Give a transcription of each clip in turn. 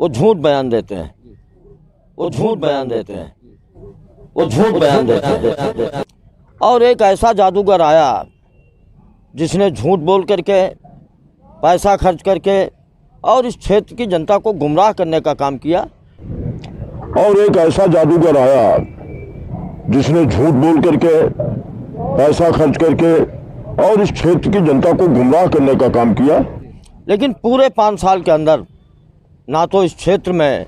वो झूठ बयान देते हैं, वो झूठ बयान देते हैं, वो झूठ बयान देते हैं। और एक ऐसा जादूगर आया जिसने झूठ बोल करके, पैसा खर्च करके और इस क्षेत्र की जनता को गुमराह करने का काम किया। और एक ऐसा जादूगर आया जिसने झूठ बोल करके, पैसा खर्च करके और इस क्षेत्र की जनता को गुमराह करने का काम किया। लेकिन पूरे 5 साल के अंदर ना तो इस क्षेत्र में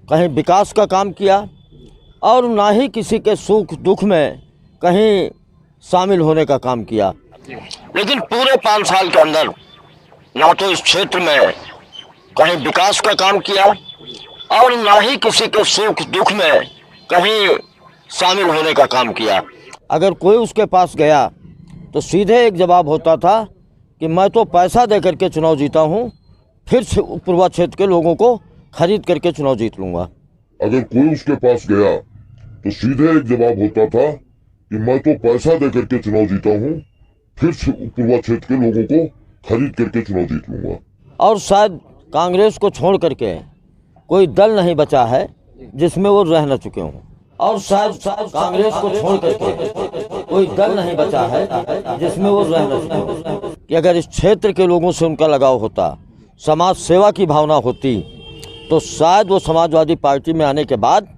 कहीं विकास का काम किया और ना ही किसी के सुख दुख में कहीं शामिल होने का काम किया। लेकिन पूरे 5 साल के अंदर ना तो इस क्षेत्र में कहीं विकास का काम किया और ना ही किसी के सुख दुख में कहीं शामिल होने का काम किया। अगर कोई उसके पास गया तो सीधे एक जवाब होता था कि मैं तो पैसा दे करके चुनाव जीता हूँ, फिर से पूर्वा क्षेत्र के लोगों को खरीद करके चुनाव जीत लूँगा। अगर कोई उसके पास गया तो सीधे एक जवाब होता था कि मैं तो पैसा दे करके चुनाव जीता हूँ, फिर से पूर्वा क्षेत्र के लोगों को खरीद करके चुनाव जीत लूँगा। और शायद कांग्रेस को छोड़ करके कोई दल नहीं बचा है जिसमें वो रह न चुके हों। और शायद कांग्रेस को छोड़ करके कोई दल नहीं बचा है जिसमें वो रह न चुके हों। कि अगर इस क्षेत्र के लोगों से उनका लगाव होता, समाज सेवा की भावना होती, तो शायद वो समाजवादी पार्टी में आने के बाद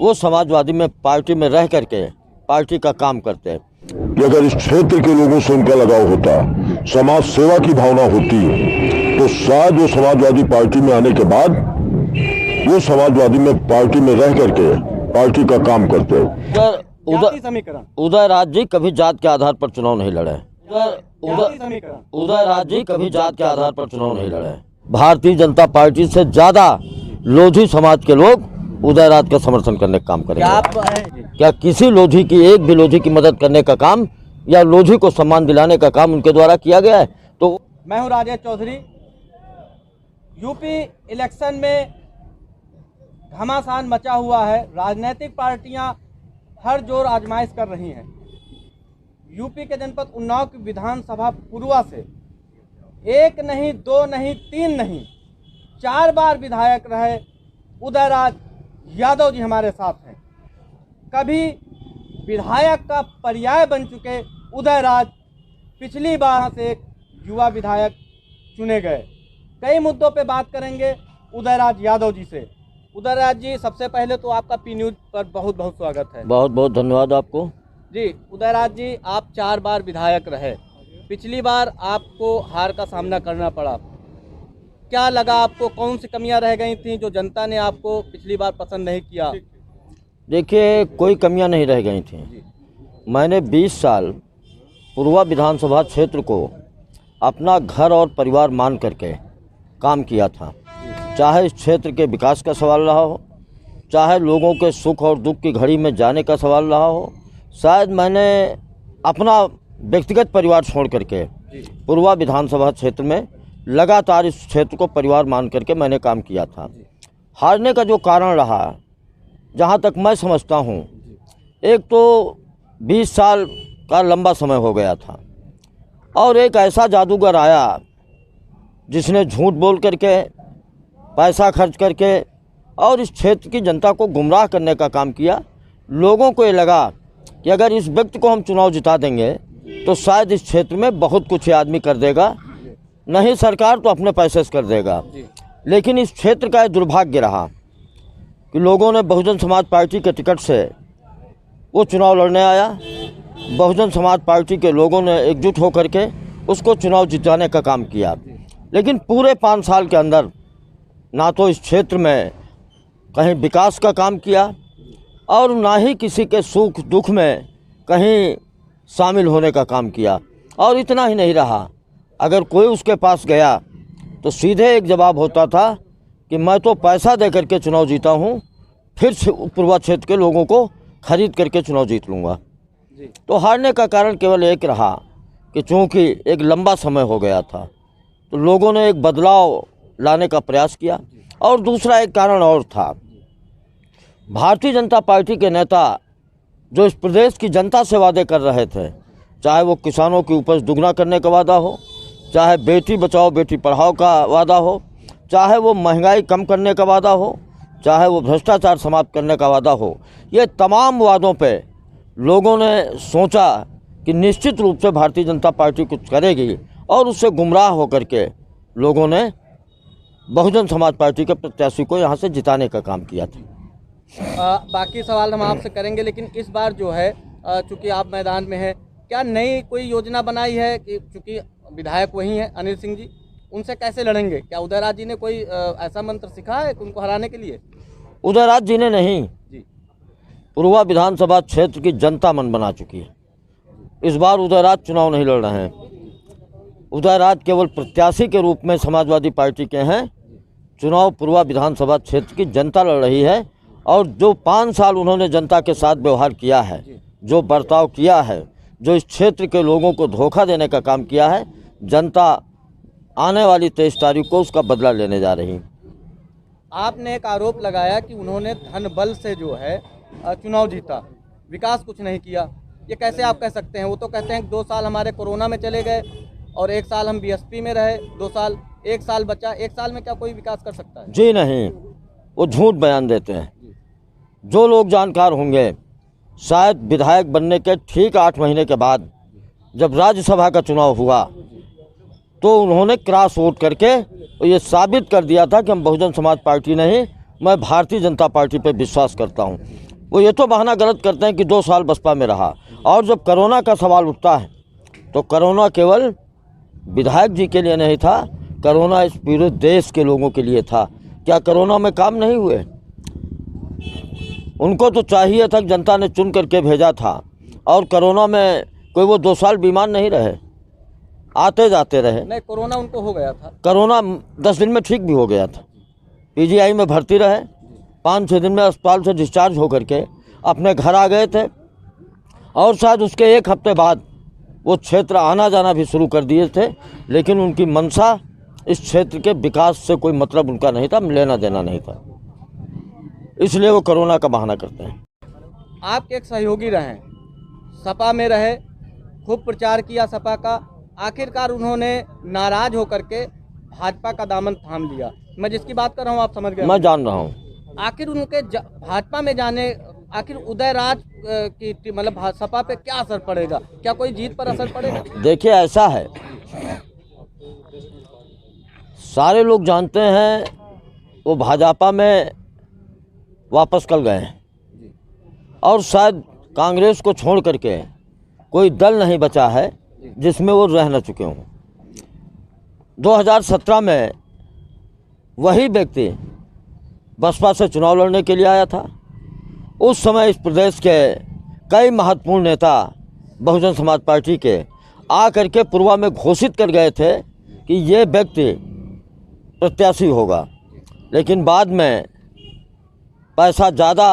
वो समाजवादी में पार्टी में रह करके पार्टी का काम करते। कि अगर इस क्षेत्र के लोगों से उनका लगाव होता, समाज सेवा की भावना होती, तो शायद वो समाजवादी पार्टी में आने के बाद वो समाजवादी में पार्टी में रह करके पार्टी का काम करते। उदय राज जी कभी जात के आधार पर चुनाव नहीं लड़े। उदय राज जी कभी जात के आधार पर चुनाव नहीं लड़े। भारतीय जनता पार्टी से ज्यादा लोधी समाज के लोग उदय राज का समर्थन करने का काम करेंगे। क्या किसी लोधी की, एक भी लोधी की मदद करने का काम या लोधी को सम्मान दिलाने का काम उनके द्वारा किया गया है? तो मैं हूं राजेश चौधरी। यूपी इलेक्शन में घमासान मचा हुआ है। राजनीतिक पार्टियां हर जोर आजमाइश कर रही हैं। यूपी के जनपद उन्नाव की विधानसभा पूर्वा से 1 नहीं 2 नहीं 3 नहीं 4 बार विधायक रहे उदयराज यादव जी हमारे साथ हैं। कभी विधायक का पर्याय बन चुके उदयराज पिछली बार से एक युवा विधायक चुने गए। कई मुद्दों पे बात करेंगे उदयराज यादव जी से। उदयराज जी, सबसे पहले तो आपका पी न्यूज पर बहुत बहुत स्वागत है। बहुत बहुत धन्यवाद आपको। जी उदयराज जी, आप 4 बार विधायक रहे। पिछली बार आपको हार का सामना करना पड़ा। क्या लगा आपको? कौन सी कमियां रह गई थी जो जनता ने आपको पिछली बार पसंद नहीं किया? देखिए, कोई कमियां नहीं रह गई थी। मैंने 20 साल पूर्वा विधानसभा क्षेत्र को अपना घर और परिवार मान करके काम किया था। चाहे इस क्षेत्र के विकास का सवाल रहा हो, चाहे लोगों के सुख और दुख की घड़ी में जाने का सवाल रहा हो। शायद मैंने अपना व्यक्तिगत परिवार छोड़ करके पूर्वा विधानसभा क्षेत्र में लगातार इस क्षेत्र को परिवार मान करके मैंने काम किया था। हारने का जो कारण रहा, जहाँ तक मैं समझता हूँ, एक तो 20 साल का लंबा समय हो गया था और एक ऐसा जादूगर आया जिसने झूठ बोल करके, पैसा खर्च करके और इस क्षेत्र की जनता को गुमराह करने का काम किया। लोगों को ये लगा कि अगर इस व्यक्ति को हम चुनाव जिता देंगे तो शायद इस क्षेत्र में बहुत कुछ आदमी कर देगा, नहीं सरकार तो अपने पैसे से कर देगा। लेकिन इस क्षेत्र का दुर्भाग्य रहा कि लोगों ने बहुजन समाज पार्टी के टिकट से वो चुनाव लड़ने आया। बहुजन समाज पार्टी के लोगों ने एकजुट होकर के उसको चुनाव जिताने का काम किया। लेकिन पूरे 5 साल के अंदर ना तो इस क्षेत्र में कहीं विकास का काम किया और ना ही किसी के सुख दुख में कहीं शामिल होने का काम किया। और इतना ही नहीं रहा, अगर कोई उसके पास गया तो सीधे एक जवाब होता था कि मैं तो पैसा दे करके चुनाव जीता हूँ, फिर से पूर्वा क्षेत्र के लोगों को खरीद करके चुनाव जीत लूँगा। तो हारने का कारण केवल एक रहा कि चूँकि एक लंबा समय हो गया था तो लोगों ने एक बदलाव लाने का प्रयास किया। और दूसरा एक कारण और था, भारतीय जनता पार्टी के नेता जो इस प्रदेश की जनता से वादे कर रहे थे, चाहे वो किसानों की उपज दुगना करने का वादा हो, चाहे बेटी बचाओ बेटी पढ़ाओ का वादा हो, चाहे वो महंगाई कम करने का वादा हो, चाहे वो भ्रष्टाचार समाप्त करने का वादा हो, ये तमाम वादों पे लोगों ने सोचा कि निश्चित रूप से भारतीय जनता पार्टी कुछ करेगी और उससे गुमराह होकर के लोगों ने बहुजन समाज पार्टी के प्रत्याशी को यहाँ से जिताने का काम किया था। बाकी सवाल हम आपसे करेंगे, लेकिन इस बार जो है चूंकि आप मैदान में हैं, क्या नई कोई योजना बनाई है कि चूंकि विधायक वही हैं अनिल सिंह जी, उनसे कैसे लड़ेंगे? क्या उदयराज जी ने कोई ऐसा मंत्र सीखा है उनको हराने के लिए? उदयराज जी ने नहीं जी, पूर्वा विधानसभा क्षेत्र की जनता मन बना चुकी है। इस बार उदयराज चुनाव नहीं लड़ रहे हैं। उदयराज केवल प्रत्याशी के रूप में समाजवादी पार्टी के हैं। चुनाव पूर्वा विधानसभा क्षेत्र की जनता लड़ रही है और जो 5 साल उन्होंने जनता के साथ व्यवहार किया है, जो बर्ताव किया है, जो इस क्षेत्र के लोगों को धोखा देने का काम किया है, जनता आने वाली 23 तारीख को उसका बदला लेने जा रही है। आपने एक आरोप लगाया कि उन्होंने धन बल से जो है चुनाव जीता, विकास कुछ नहीं किया। ये कैसे आप कह सकते हैं? वो तो कहते हैं कि 2 साल हमारे कोरोना में चले गए और 1 साल हम बीएसपी में रहे, 2 साल, 1 साल बचा। 1 साल में क्या कोई विकास कर सकता है? जी नहीं, वो झूठ बयान देते हैं। जो लोग जानकार होंगे, शायद विधायक बनने के ठीक 8 महीने के बाद जब राज्यसभा का चुनाव हुआ तो उन्होंने क्रॉस वोट करके ये साबित कर दिया था कि हम बहुजन समाज पार्टी नहीं, मैं भारतीय जनता पार्टी पर विश्वास करता हूँ। वो ये तो बहाना गलत करते हैं कि 2 साल बसपा में रहा, और जब कोरोना का सवाल उठता है तो कोरोना केवल विधायक जी के लिए नहीं था, कोरोना इस पूरे देश के लोगों के लिए था। क्या कोरोना में काम नहीं हुए? उनको तो चाहिए था कि जनता ने चुन करके भेजा था, और कोरोना में कोई वो 2 साल बीमार नहीं रहे, आते जाते रहे। नहीं, कोरोना उनको हो गया था। कोरोना 10 दिन में ठीक भी हो गया था। पीजीआई में भर्ती रहे, 5-6 दिन में अस्पताल से डिस्चार्ज होकर के अपने घर आ गए थे, और शायद उसके 1 हफ्ते बाद वो क्षेत्र आना जाना भी शुरू कर दिए थे। लेकिन उनकी मंशा इस क्षेत्र के विकास से कोई मतलब उनका नहीं था, लेना देना नहीं था, इसलिए वो कोरोना का बहाना करते हैं। आपके एक सहयोगी रहे, सपा में रहे, खूब प्रचार किया सपा का, आखिरकार उन्होंने नाराज होकर के भाजपा का दामन थाम लिया। मैं जिसकी बात कर रहा हूँ आप समझ गए? मैं जान रहा हूँ। आखिर उनके भाजपा में जाने, आखिर उदयराज की मतलब सपा पे क्या असर पड़ेगा? क्या कोई जीत पर असर पड़ेगा? देखिए, ऐसा है, सारे लोग जानते हैं वो भाजपा में वापस कल गए हैं, और शायद कांग्रेस को छोड़ करके कोई दल नहीं बचा है जिसमें वो रह न चुके हों। 2017 में वही व्यक्ति बसपा से चुनाव लड़ने के लिए आया था। उस समय इस प्रदेश के कई महत्वपूर्ण नेता बहुजन समाज पार्टी के आकर के पूर्वा में घोषित कर गए थे कि ये व्यक्ति प्रत्याशी होगा, लेकिन बाद में पैसा ज़्यादा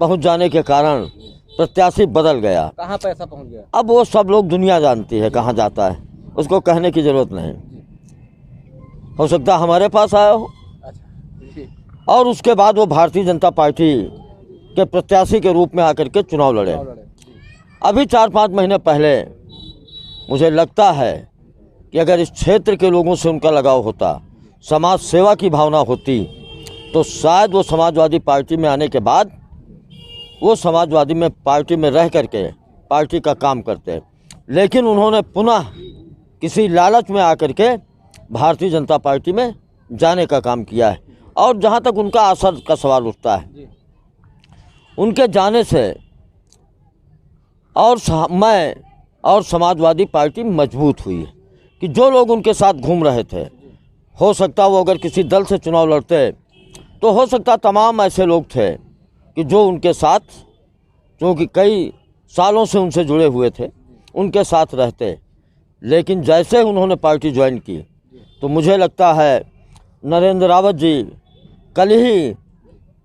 पहुंच जाने के कारण प्रत्याशी बदल गया। कहाँ पैसा पहुंच गया? अब वो सब लोग दुनिया जानती है कहाँ जाता है, उसको कहने की ज़रूरत नहीं। हो सकता है हमारे पास आया हो। अच्छा, और उसके बाद वो भारतीय जनता पार्टी के प्रत्याशी के रूप में आकर के चुनाव लड़े। अभी 4-5 महीने पहले मुझे लगता है कि अगर इस क्षेत्र के लोगों से उनका लगाव होता, समाज सेवा की भावना होती, तो शायद वो समाजवादी पार्टी में आने के बाद वो समाजवादी में पार्टी में रह करके पार्टी का काम करते। लेकिन उन्होंने पुनः किसी लालच में आकर के भारतीय जनता पार्टी में जाने का काम किया है। और जहाँ तक उनका असर का सवाल उठता है, उनके जाने से मैं और समाजवादी पार्टी मजबूत हुई है कि जो लोग उनके साथ घूम रहे थे, हो सकता वो अगर किसी दल से चुनाव लड़ते तो हो सकता तमाम ऐसे लोग थे कि जो उनके साथ, क्योंकि कई सालों से उनसे जुड़े हुए थे, उनके साथ रहते। लेकिन जैसे उन्होंने पार्टी ज्वाइन की तो मुझे लगता है नरेंद्र रावत जी कल ही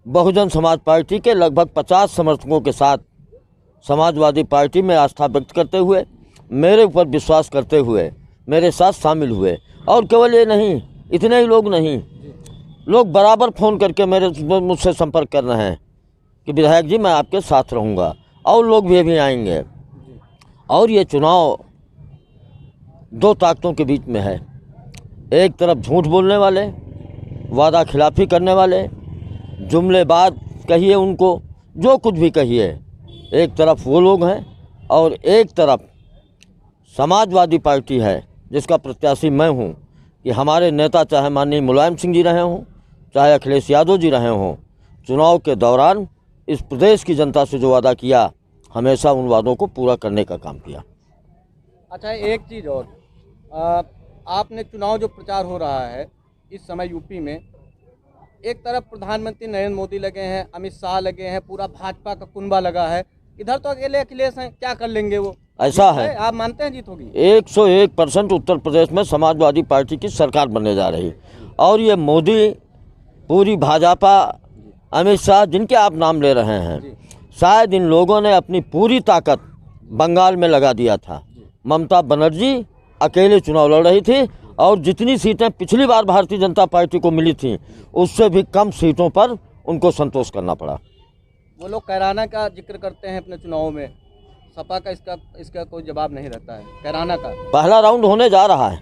बहुजन समाज पार्टी के लगभग 50 समर्थकों के साथ समाजवादी पार्टी में आस्था व्यक्त करते हुए, मेरे ऊपर विश्वास करते हुए मेरे साथ शामिल हुए। और केवल ये नहीं, इतने ही लोग नहीं, लोग बराबर फ़ोन करके मुझसे संपर्क कर रहे हैं कि विधायक जी मैं आपके साथ रहूँगा, और लोग भी आएंगे। और ये चुनाव 2 ताकतों के बीच में है। एक तरफ झूठ बोलने वाले वादा खिलाफी करने वाले, जुमलेबाज कहिए उनको, जो कुछ भी कहिए, एक तरफ वो लोग हैं और एक तरफ समाजवादी पार्टी है जिसका प्रत्याशी मैं हूं कि हमारे नेता चाहे माननीय मुलायम सिंह जी रहे हों, चाहे अखिलेश यादव जी रहे हों, चुनाव के दौरान इस प्रदेश की जनता से जो वादा किया, हमेशा उन वादों को पूरा करने का काम किया। अच्छा, एक चीज़ और, आपने चुनाव जो प्रचार हो रहा है इस समय यूपी में, एक तरफ प्रधानमंत्री नरेंद्र मोदी लगे हैं, अमित शाह लगे हैं, पूरा भाजपा का कुनबा लगा है, इधर तो अकेले अखिलेश हैं, क्या कर लेंगे वो? ऐसा है, आप मानते हैं जीत होगी? 101% उत्तर प्रदेश में समाजवादी पार्टी की सरकार बनने जा रही, और ये मोदी, पूरी भाजपा, अमित शाह जिनके आप नाम ले रहे हैं, शायद इन लोगों ने अपनी पूरी ताकत बंगाल में लगा दिया था। ममता बनर्जी अकेले चुनाव लड़ रही थी और जितनी सीटें पिछली बार भारतीय जनता पार्टी को मिली थी उससे भी कम सीटों पर उनको संतोष करना पड़ा। वो लोग कैराना का जिक्र करते हैं अपने चुनाव में, सपा का इसका कोई जवाब नहीं रहता है। कैराना का पहला राउंड होने जा रहा है,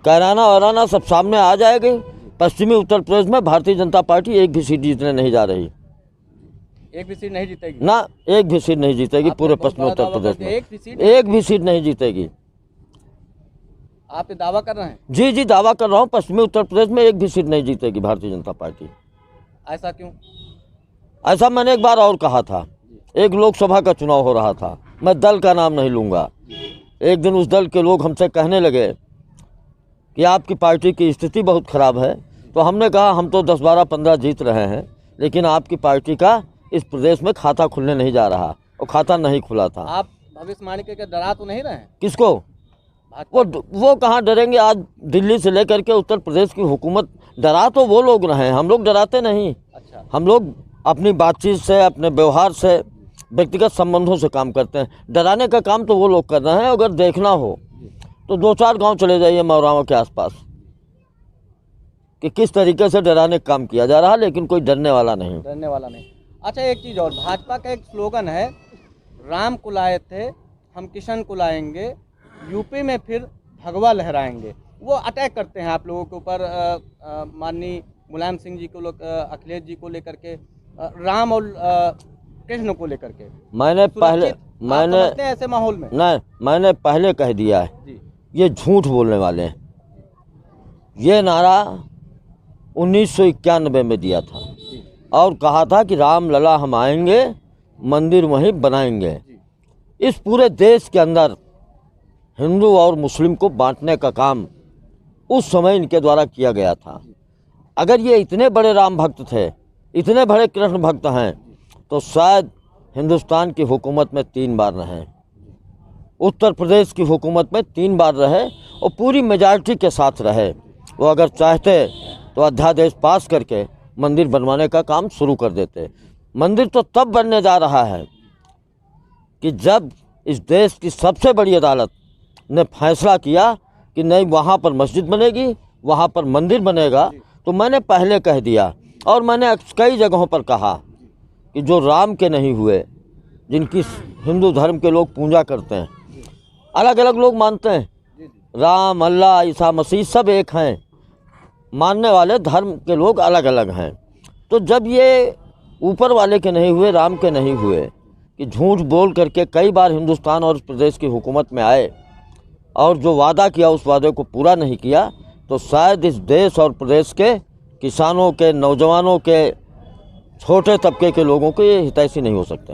कैराना वराना सब सामने आ जाएगी। पश्चिमी उत्तर प्रदेश में भारतीय जनता पार्टी एक भी सीट जीतने नहीं जा रही, एक भी सीट नहीं जीतेगी ना, एक भी सीट नहीं जीतेगी पूरे पश्चिमी उत्तर प्रदेश में, एक भी सीट नहीं जीतेगी। आप ये दावा कर रहे हैं? जी जी, दावा कर रहा हूँ, पश्चिमी उत्तर प्रदेश में एक भी सीट नहीं जीतेगी भारतीय जनता पार्टी। ऐसा क्यों? ऐसा मैंने एक बार और कहा था, एक लोकसभा का चुनाव हो रहा था, मैं दल का नाम नहीं लूँगा। एक दिन उस दल के लोग हमसे कहने लगे कि आपकी पार्टी की स्थिति बहुत ख़राब है, तो हमने कहा हम तो 10, 12, 15 जीत रहे हैं, लेकिन आपकी पार्टी का इस प्रदेश में खाता खुलने नहीं जा रहा, और खाता नहीं खुला था। आप भविष्यवाणी के डरा तो नहीं रहे हैं? किसको? वो कहाँ डरेंगे? आज दिल्ली से लेकर के उत्तर प्रदेश की हुकूमत, डरा तो वो लोग रहे हैं, हम लोग डराते नहीं। अच्छा, हम लोग अपनी बातचीत से, अपने व्यवहार से, व्यक्तिगत संबंधों से काम करते हैं। डराने का काम तो वो लोग कर रहे हैं। अगर देखना हो तो 2-4 गांव चले जाइए मौरावा के आसपास कि किस तरीके से डराने का काम किया जा रहा है, लेकिन कोई डरने वाला नहीं। डरने वाला नहीं। अच्छा, एक चीज़ और, भाजपा का एक स्लोगन है, राम को लाए थे हम किशन को लाएंगे, यूपी में फिर भगवा लहराएंगे। वो अटैक करते हैं आप लोगों के ऊपर, माननीय मुलायम सिंह जी को, अखिलेश जी को लेकर के, राम और कृष्ण को लेकर के। मैंने ऐसे माहौल में नहीं, मैंने पहले कह दिया है जी, ये झूठ बोलने वाले हैं। ये नारा 1991 में दिया था और कहा था कि राम लला हम आएंगे, मंदिर वहीं बनाएंगे। इस पूरे देश के अंदर हिंदू और मुस्लिम को बांटने का काम उस समय इनके द्वारा किया गया था। अगर ये इतने बड़े राम भक्त थे, इतने बड़े कृष्ण भक्त हैं, तो शायद हिंदुस्तान की हुकूमत में 3 बार रहे, उत्तर प्रदेश की हुकूमत में 3 बार रहे और पूरी मेजॉरिटी के साथ रहे। वो अगर चाहते तो अध्यादेश पास करके मंदिर बनवाने का काम शुरू कर देते। मंदिर तो तब बनने जा रहा है कि जब इस देश की सबसे बड़ी अदालत ने फैसला किया कि नहीं, वहाँ पर मस्जिद बनेगी, वहाँ पर मंदिर बनेगा। तो मैंने पहले कह दिया और मैंने कई जगहों पर कहा कि जो राम के नहीं हुए, जिनकी हिंदू धर्म के लोग पूजा करते हैं, अलग अलग लोग मानते हैं, राम, अल्लाह, ईसा मसीह सब एक हैं, मानने वाले धर्म के लोग अलग अलग हैं। तो जब ये ऊपर वाले के नहीं हुए, राम के नहीं हुए, कि झूठ बोल करके कई बार हिंदुस्तान और प्रदेश की हुकूमत में आए और जो वादा किया उस वादे को पूरा नहीं किया, तो शायद इस देश और प्रदेश के किसानों के, नौजवानों के, छोटे तबके के लोगों को ये हितैषी नहीं हो सकते।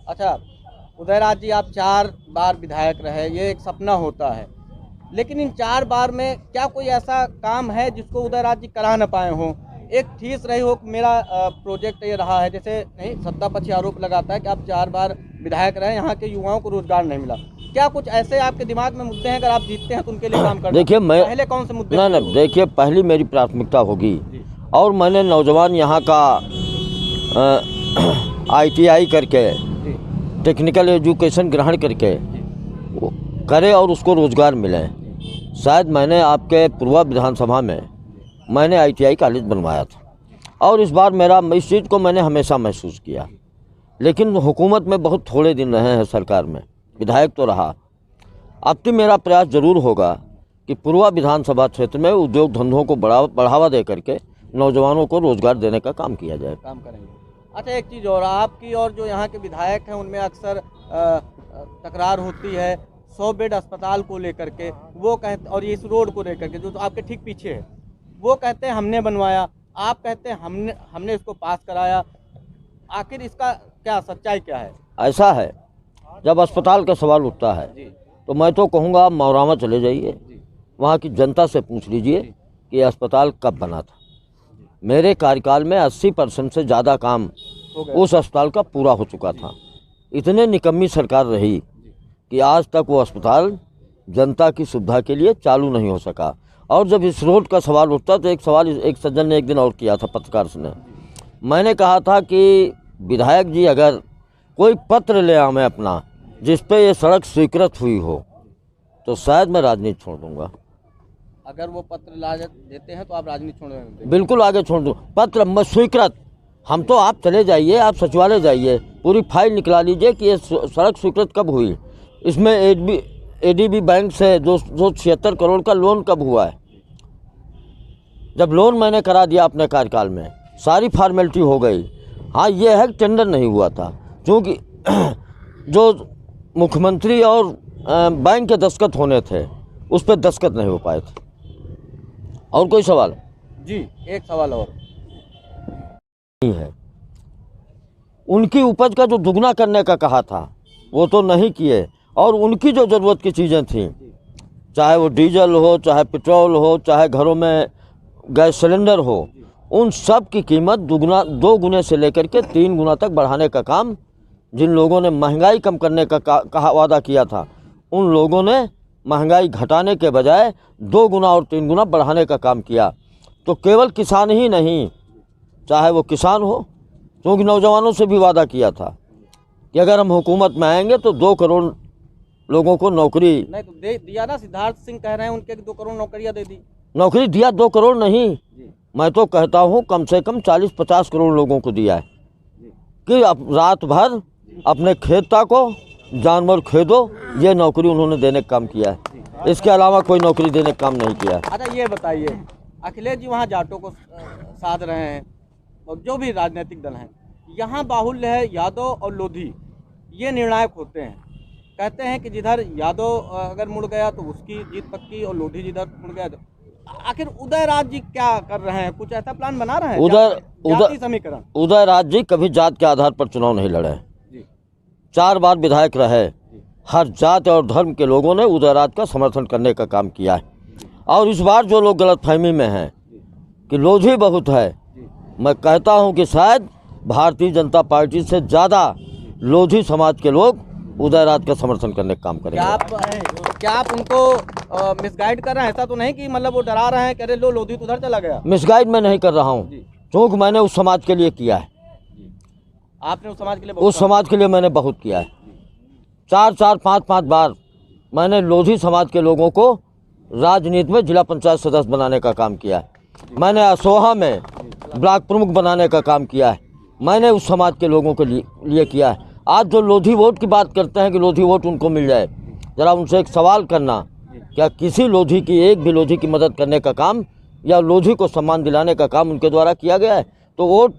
अच्छा, उदयराज जी, आप 4 बार विधायक रहे, ये एक सपना होता है, लेकिन इन 4 बार में क्या कोई ऐसा काम है जिसको उदयराज जी करा न पाए हों? एक ठीस रही हो कि मेरा प्रोजेक्ट ये रहा है, जैसे नहीं सत्ता पक्ष आरोप लगाता है कि आप 4 बार विधायक रहे, यहाँ के युवाओं को रोजगार नहीं मिला। क्या कुछ ऐसे आपके दिमाग में मुद्दे हैं, अगर आप जीतते हैं तो उनके लिए काम करना? देखिए, मैं पहले कौन से मुद्दे? नहीं, देखिए, पहली मेरी प्राथमिकता होगी, और मैंने नौजवान यहाँ का ITI करके, टेक्निकल एजुकेशन ग्रहण करके करे और उसको रोज़गार मिले। शायद मैंने आपके पूर्वा विधानसभा में मैंने ITI कॉलेज बनवाया था और इस बार मेरा इस चीज़ को मैंने हमेशा महसूस किया, लेकिन हुकूमत में बहुत थोड़े दिन रहे हैं, सरकार में विधायक तो रहा। अब तो मेरा प्रयास ज़रूर होगा कि पूर्वा विधानसभा क्षेत्र में उद्योग धंधों को बढ़ावा दे करके नौजवानों को रोजगार देने का काम किया जाए। काम करेंगे। अच्छा, एक चीज़ और, आपकी और जो यहाँ के विधायक हैं उनमें अक्सर तकरार होती है 100 बेड अस्पताल को लेकर के। वो कहते, और इस रोड को लेकर के जो तो आपके ठीक पीछे है, वो कहते हैं हमने बनवाया, आप कहते हैं हमने इसको पास कराया। आखिर इसका क्या सच्चाई क्या है? ऐसा है, जब अस्पताल का सवाल उठता है तो मैं तो कहूँगा आप मौरामा चले जाइए, वहाँ की जनता से पूछ लीजिए कि ये अस्पताल कब बना था। मेरे कार्यकाल में 80% से ज़्यादा काम उस अस्पताल का पूरा हो चुका था। इतने निकम्मी सरकार रही कि आज तक वो अस्पताल जनता की सुविधा के लिए चालू नहीं हो सका। और जब इस रोड का सवाल उठता तो एक सवाल एक सज्जन ने एक दिन और किया था, पत्रकार से। मैंने कहा था कि विधायक जी अगर कोई पत्र ले आवे अपना जिस पे ये सड़क स्वीकृत हुई हो तो शायद मैं राजनीति छोड़ दूंगा। अगर वो पत्र ला देते हैं तो आप राजनीति छोड़ देंगे? बिल्कुल आगे छोड़ दूँ। पत्र स्वीकृत, हम तो, आप चले जाइए, आप सचिवालय जाइए, पूरी फाइल निकला लीजिए कि ये सड़क स्वीकृत कब हुई, इसमें एडीबी बैंक से 276 करोड़ का लोन कब हुआ है। जब लोन मैंने करा दिया अपने कार्यकाल में, सारी फॉर्मेलिटी हो गई। हाँ, ये है कि टेंडर नहीं हुआ था, क्योंकि जो मुख्यमंत्री और बैंक के दस्तखत होने थे उस पर दस्तखत नहीं हो पाए थे। और कोई सवाल? जी, एक सवाल और नहीं है। उनकी उपज का जो दुगना करने का कहा था वो तो नहीं किए, और उनकी जो ज़रूरत की चीज़ें थी, चाहे वो डीजल हो, चाहे पेट्रोल हो, चाहे घरों में गैस सिलेंडर हो, उन सब की कीमत 2 गुने से लेकर के 3 गुना तक बढ़ाने का काम, जिन लोगों ने महंगाई कम करने का कहा वादा किया था, उन लोगों ने महंगाई घटाने के बजाय 2 गुना और 3 गुना बढ़ाने का काम किया। तो केवल किसान ही नहीं, चाहे वो किसान हो, क्योंकि नौजवानों से भी वादा किया था कि अगर हम हुकूमत में आएंगे तो 2 करोड़ लोगों को नौकरी। नहीं तो दे दिया ना, सिद्धार्थ सिंह कह रहे हैं उनके 2 करोड़ नौकरियां दे दी। नौकरी दिया, 2 करोड़ नहीं, मैं तो कहता हूँ कम से कम 40-50 करोड़ लोगों को दिया है कि अब रात भर अपने खेता को जानवर खेदो, ये नौकरी उन्होंने देने का काम किया है। इसके अलावा कोई नौकरी देने का काम नहीं किया। अच्छा, ये बताइए, अखिलेश जी वहाँ जाटों को साध रहे हैं, और जो भी राजनीतिक दल हैं, यहाँ बाहुल्य है यादव और लोधी, ये निर्णायक होते हैं। कहते हैं कि जिधर यादव अगर मुड़ गया तो उसकी जीत पक्की, और लोधी जिधर मुड़ गया तो। आखिर उदयराज जी क्या कर रहे हैं? कुछ ऐसा प्लान बना रहे हैं? जाति समीकरण। उदयराज जी कभी जात के आधार पर चुनाव नहीं लड़े, 4 बार विधायक रहे। हर जात और धर्म के लोगों ने उदयराज का समर्थन करने का काम किया है। और इस बार जो लोग गलतफहमी में हैं कि लोधी बहुत है, मैं कहता हूं कि शायद भारतीय जनता पार्टी से ज़्यादा लोधी समाज के लोग उदयराज का समर्थन करने का काम करेंगे। क्या आप उनको मिसगाइड कर रहे हैं? ऐसा तो नहीं कि मतलब वो डरा रहे हैं कि अरे लोधी तो उधर चला गया? मिसगाइड मैं नहीं कर रहा हूँ, क्योंकि मैंने उस समाज के लिए किया है। आपने उस समाज के लिए उस समाज के लिए मैंने बहुत किया है। 4-4, 5-5 बार मैंने लोधी समाज के लोगों को राजनीति में जिला पंचायत सदस्य बनाने का काम किया है। मैंने असोहा में ब्लॉक प्रमुख बनाने का काम किया है। मैंने उस समाज के लोगों के लिए किया है। आज जो लोधी वोट की बात करते हैं कि लोधी वोट उनको मिल जाए, ज़रा उनसे एक सवाल करना, क्या किसी लोधी की, एक भी लोधी की मदद करने का काम या लोधी को सम्मान दिलाने का काम उनके द्वारा किया गया है? तो वोट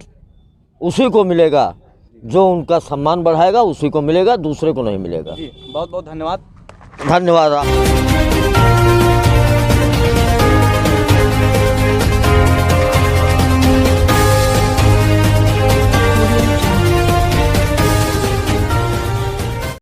उसी को मिलेगा जो उनका सम्मान बढ़ाएगा, उसी को मिलेगा, दूसरे को नहीं मिलेगा। बहुत बहुत धन्यवाद। धन्यवाद।